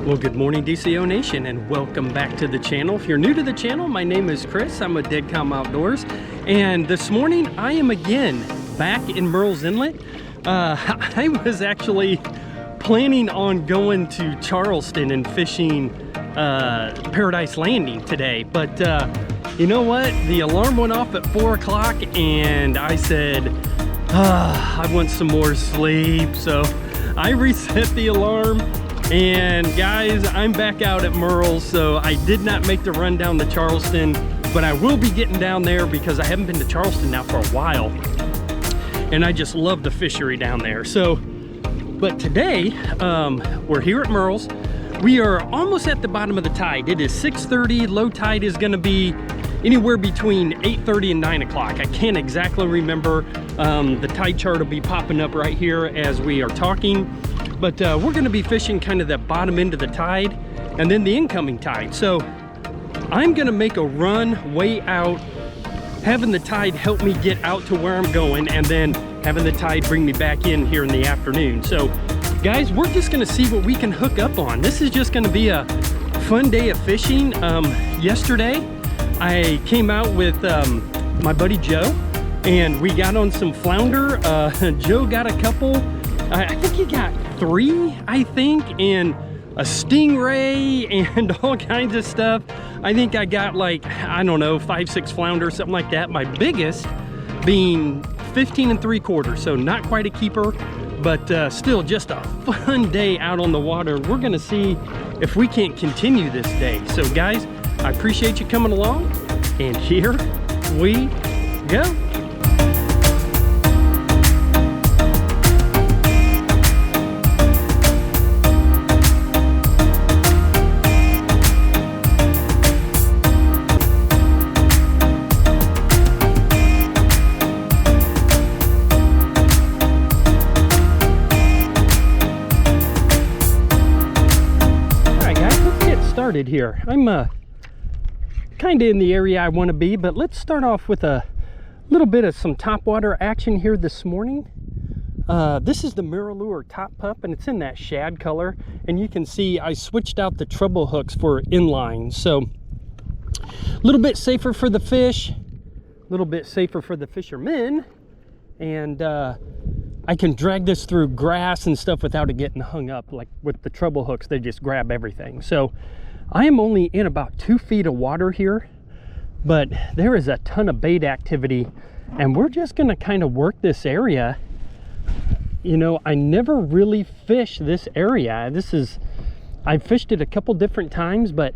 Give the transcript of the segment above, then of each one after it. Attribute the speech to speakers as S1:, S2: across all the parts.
S1: Well, good morning, DCO Nation, and welcome back to the channel. If you're new to the channel, my name is Chris. I'm with Dead Calm Outdoors, and this morning I am again back in Murrells Inlet. I was actually planning on going to Charleston and fishing Paradise Landing today, but you know what? The alarm went off at 4 o'clock, and I said, I want some more sleep, so I reset the alarm. And guys, I'm back out at Murrells, so I did not make the run down to Charleston, but I will be getting down there because I haven't been to Charleston now for a while, and I just love the fishery down there. So, but today, we're here at Murrells. We are almost at the bottom of the tide. It is 6:30. Low tide is going to be anywhere between 8:30 and 9 o'clock. I can't exactly remember. The tide chart will be popping up right here as we are talking. But we're going to be fishing kind of the bottom end of the tide and then the incoming tide. So I'm going to make a run way out, having the tide help me get out to where I'm going, and then having the tide bring me back in here in the afternoon. So guys, we're just going to see what we can hook up on. This is just going to be a fun day of fishing. Yesterday I came out with my buddy Joe, and we got on some flounder. Joe got a couple. I think he got 3, I think, and a stingray and all kinds of stuff. I think I got like, I don't know, 5, 6 flounder, something like that. My biggest being 15 3/4, so not quite a keeper, but still just a fun day out on the water. We're gonna see if we can't continue this day. So guys, I appreciate you coming along, and here we go. Here I'm kind of in the area I want to be, but let's start off with a little bit of some topwater action here this morning. This is the Murrells top pup, and it's in that shad color, and you can see I switched out the treble hooks for inline, so a little bit safer for the fish, a little bit safer for the fishermen, and I can drag this through grass and stuff without it getting hung up. Like with the treble hooks, they just grab everything. So I am only in about 2 feet of water here, but there is a ton of bait activity, and we're just going to kind of work this area. You know, I never really fish this area. I've fished it a couple different times, but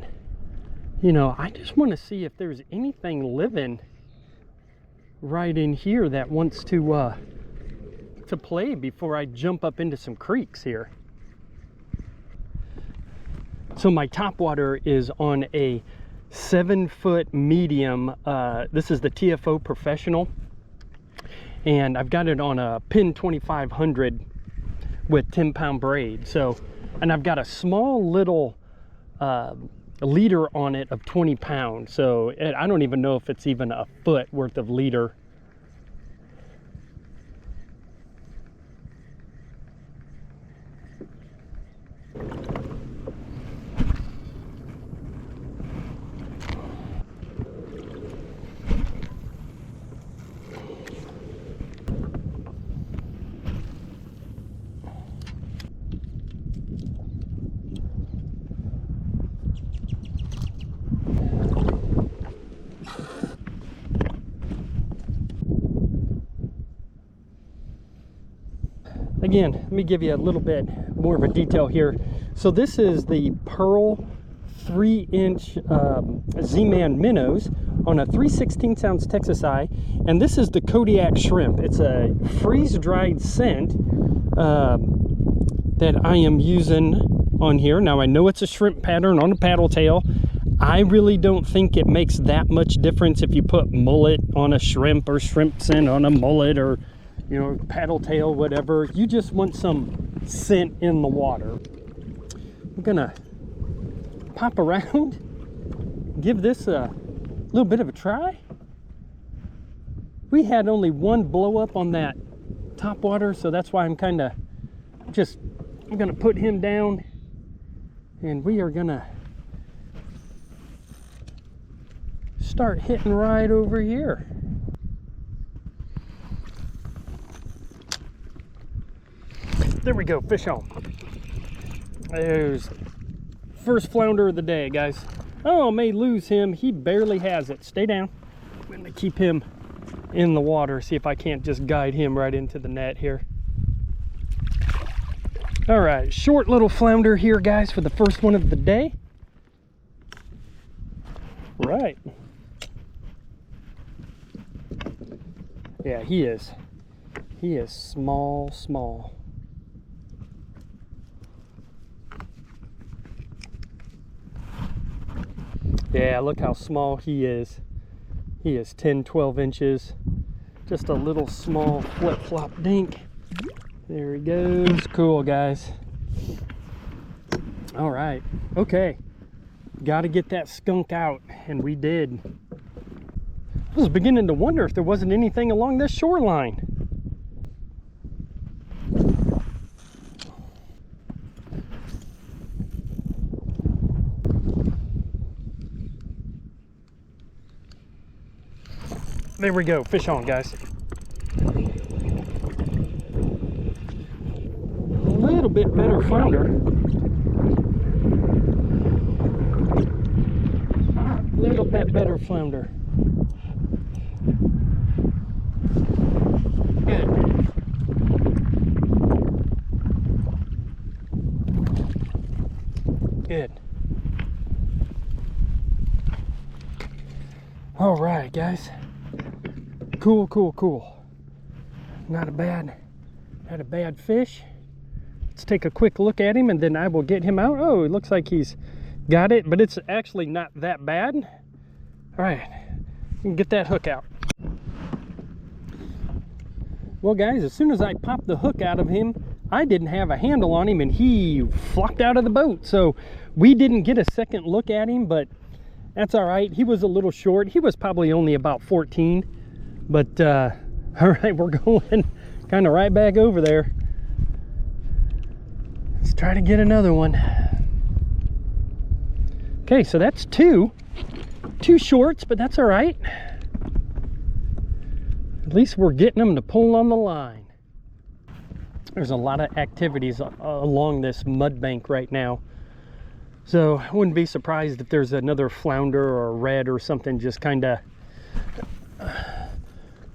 S1: you know, I just want to see if there's anything living right in here that wants to play before I jump up into some creeks here. So my topwater is on a 7-foot medium. This is the TFO Professional, and I've got it on a pin 2500 with 10-pound braid. So, and I've got a small little leader on it of 20 pounds. So I don't even know if it's even a foot worth of leader. Again, let me give you a little bit more of a detail here. So this is the Pearl 3-inch Z-Man minnows on a 3/16 ounce Texas eye, and this is the Kodiak shrimp. It's a freeze-dried scent that I am using on here. Now I know it's a shrimp pattern on a paddle tail. I really don't think it makes that much difference if you put mullet on a shrimp or shrimp scent on a mullet, or you know, paddle tail, whatever. You just want some scent in the water. I'm gonna pop around, give this a little bit of a try. We had only one blow up on that top water, so that's why I'm kind of I'm gonna put him down And we are gonna start hitting right over here. There we go, fish on. There's first flounder of the day, guys. Oh, I may lose him. He barely has it. Stay down. I'm gonna keep him in the water, see if I can't just guide him right into the net here. All right, short little flounder here, guys, for the first one of the day. Right. Yeah, he is small. Yeah, look how small he is. He is 10-12 inches. Just a little small flip-flop dink. There he goes. Cool, guys. All right. Okay. Got to get that skunk out, and we did. I was beginning to wonder if there wasn't anything along this shoreline. There we go, fish on, guys. A little bit better flounder. A little bit better flounder. Good. Good. All right, guys. Cool. Not a bad fish. Let's take a quick look at him and then I will get him out. Oh, it looks like he's got it, but it's actually not that bad. All right, we can get that hook out. Well, guys, as soon as I popped the hook out of him, I didn't have a handle on him and he flopped out of the boat. So we didn't get a second look at him, but that's all right. He was a little short. He was probably only about 14. But, all right, we're going kind of right back over there. Let's try to get another one. Okay, so that's two shorts, but that's all right. At least we're getting them to pull on the line. There's a lot of activities along this mud bank right now. So I wouldn't be surprised if there's another flounder or a red or something just kind of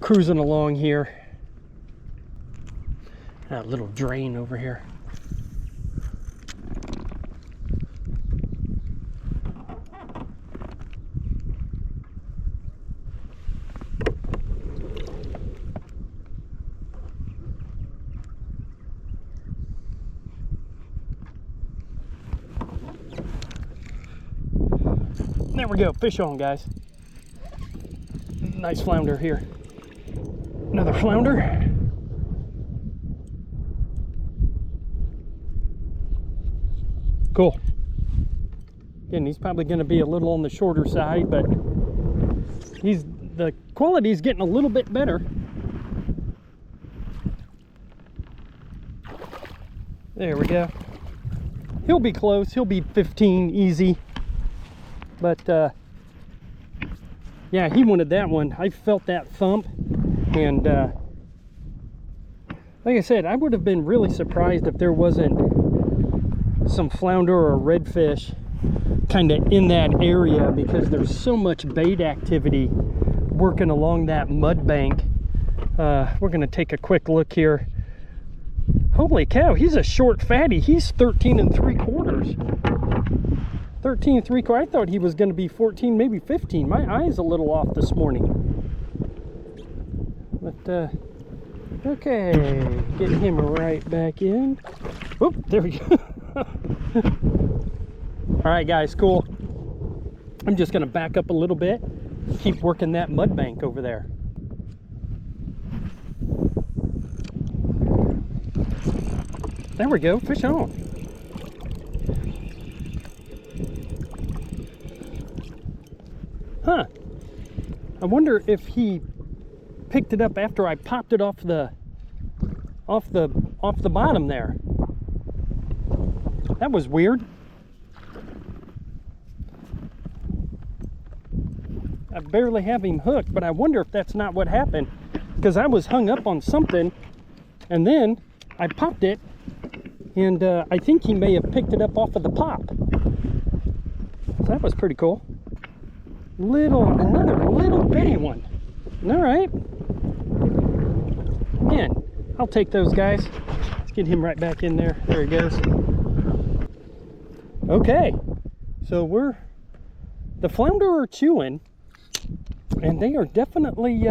S1: cruising along here. A little drain over here. There we go, fish on, guys. Nice flounder here. Another flounder. Cool. Again, he's probably going to be a little on the shorter side, but the quality's getting a little bit better. There we go. He'll be close. He'll be 15 easy. But yeah, he wanted that one. I felt that thump, and like I said, I would have been really surprised if there wasn't some flounder or redfish kind of in that area, because there's so much bait activity working along that mud bank. We're gonna take a quick look here. Holy cow, he's a short fatty. He's 13 3/4. 13 3/4. I thought he was going to be 14, maybe 15. My eye's a little off this morning. But okay, get him right back in. Oop, there we go. All right, guys, cool. I'm just going to back up a little bit, keep working that mud bank over there. There we go, fish on. Huh. I wonder if he picked it up after I popped it off the bottom there. That was weird. I barely have him hooked, but I wonder if that's not what happened, because I was hung up on something and then I popped it, and I think he may have picked it up off of the pop. So that was pretty cool. Another little bitty one. All right. Again, I'll take those guys. Let's get him right back in there. There he goes. Okay, so the flounder are chewing, and they are definitely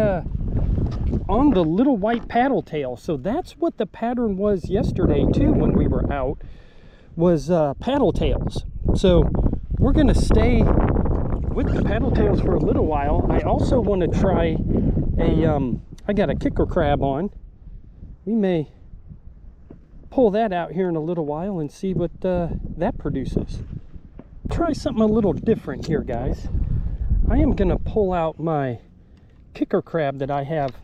S1: on the little white paddle tail. So that's what the pattern was yesterday too when we were out, was paddle tails. So we're gonna stay with the paddle tails for a little while. I also want to try I got a kicker crab on. We may pull that out here in a little while and see what that produces. Try something a little different here, guys. I am gonna pull out my kicker crab that I have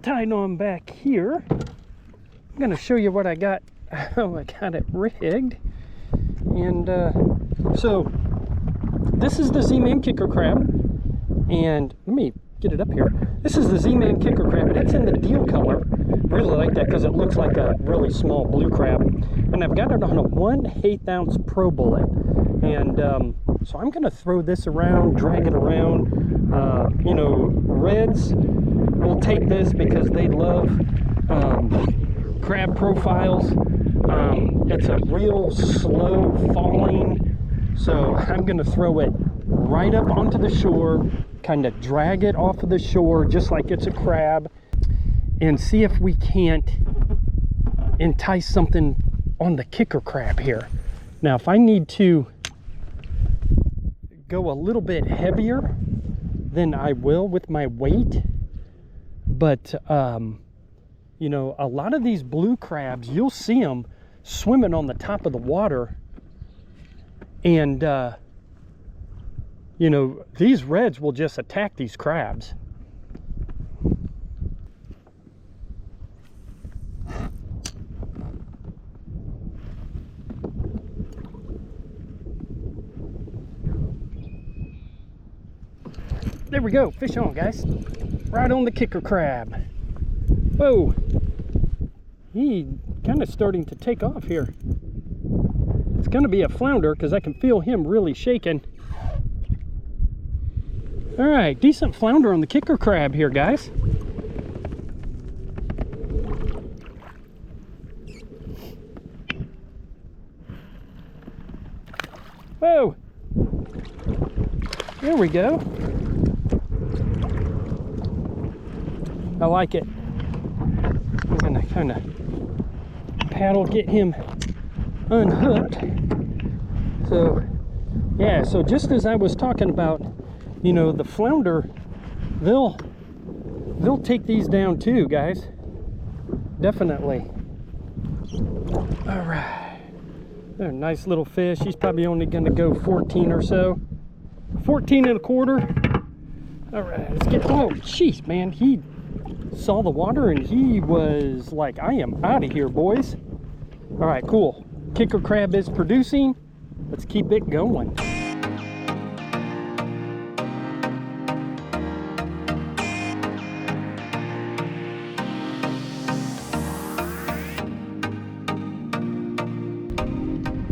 S1: tied on back here. I'm gonna show you what I got, how I got it rigged. And so this is the Z-Man kicker crab, and let me get it up here. This is the Z-Man kicker crab, and it's in the deal color. Really like that because it looks like a really small blue crab. And I've got it on a 1/8 ounce pro bullet. And so I'm gonna throw this around, drag it around. You know, reds will take this because they love crab profiles. It's a real slow falling, so I'm gonna throw it right up onto the shore, kind of drag it off of the shore just like it's a crab, and see if we can't entice something on the kicker crab here. Now, if I need to go a little bit heavier, then I will with my weight. But you know, a lot of these blue crabs, you'll see them swimming on the top of the water, and you know, these reds will just attack these crabs. There we go, fish on, guys. Right on the kicker crab. Whoa, he kind of starting to take off here. It's gonna be a flounder because I can feel him really shaking. All right, decent flounder on the kicker crab here, guys. Whoa, there we go. I like it. I'm gonna kind of paddle, get him unhooked. So yeah, so just as I was talking about, you know, the flounder, they'll take these down too, guys. Definitely. All right, they're a nice little fish. He's probably only gonna go 14 or so, 14 and a quarter. All right, let's get, oh jeez, man, he saw the water and he was like, I am out of here, boys. All right, cool. Kicker crab is producing. Let's keep it going.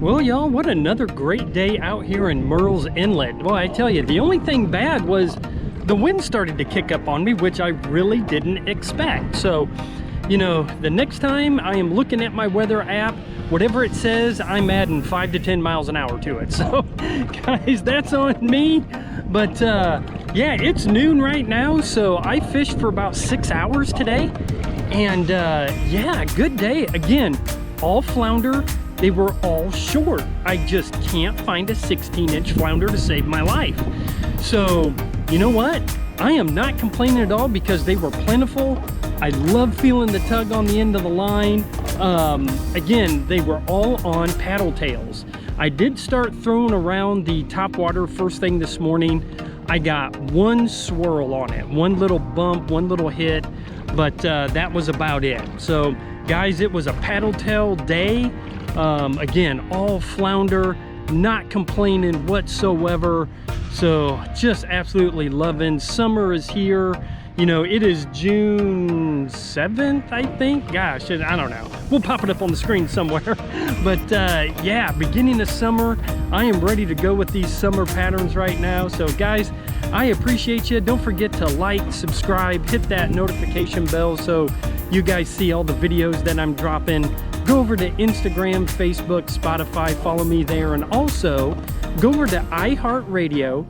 S1: Well, y'all, what another great day out here in Murrells Inlet. Well, I tell you, the only thing bad was the wind started to kick up on me, which I really didn't expect. So, you know, the next time I am looking at my weather app, whatever it says, I'm adding 5 to 10 miles an hour to it. So, guys, that's on me. But, yeah, it's noon right now, so I fished for about 6 hours today. And, yeah, good day. Again, all flounder. They were all short. I just can't find a 16-inch flounder to save my life. So, you know what? I am not complaining at all because they were plentiful. I love feeling the tug on the end of the line. Again, they were all on paddle tails. I did start throwing around the top water first thing this morning. I got one swirl on it, one little bump, one little hit, but that was about it. So guys, it was a paddle tail day. Again, all flounder, not complaining whatsoever. So just absolutely loving. Summer is here. You know, it is June 7th, I think. Gosh, I don't know. We'll pop it up on the screen somewhere. But yeah, beginning of summer. I am ready to go with these summer patterns right now. So guys, I appreciate you. Don't forget to like, subscribe, hit that notification bell so you guys see all the videos that I'm dropping. Go over to Instagram, Facebook, Spotify, follow me there, and also go over to iHeartRadio,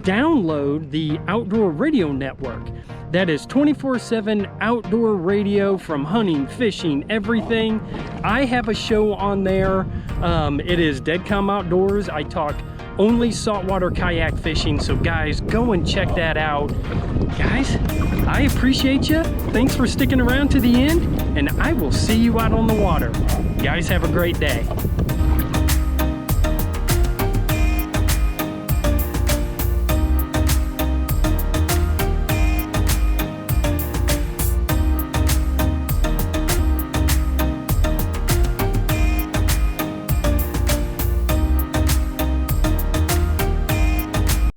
S1: download the Outdoor Radio Network. That is 24/7 outdoor radio from hunting, fishing, everything. I have a show on there. It is Dead Calm Outdoors. I talk only saltwater kayak fishing, so guys, go and check that out. Guys, I appreciate you. Thanks for sticking around to the end, and I will see you out on the water. Guys, have a great day.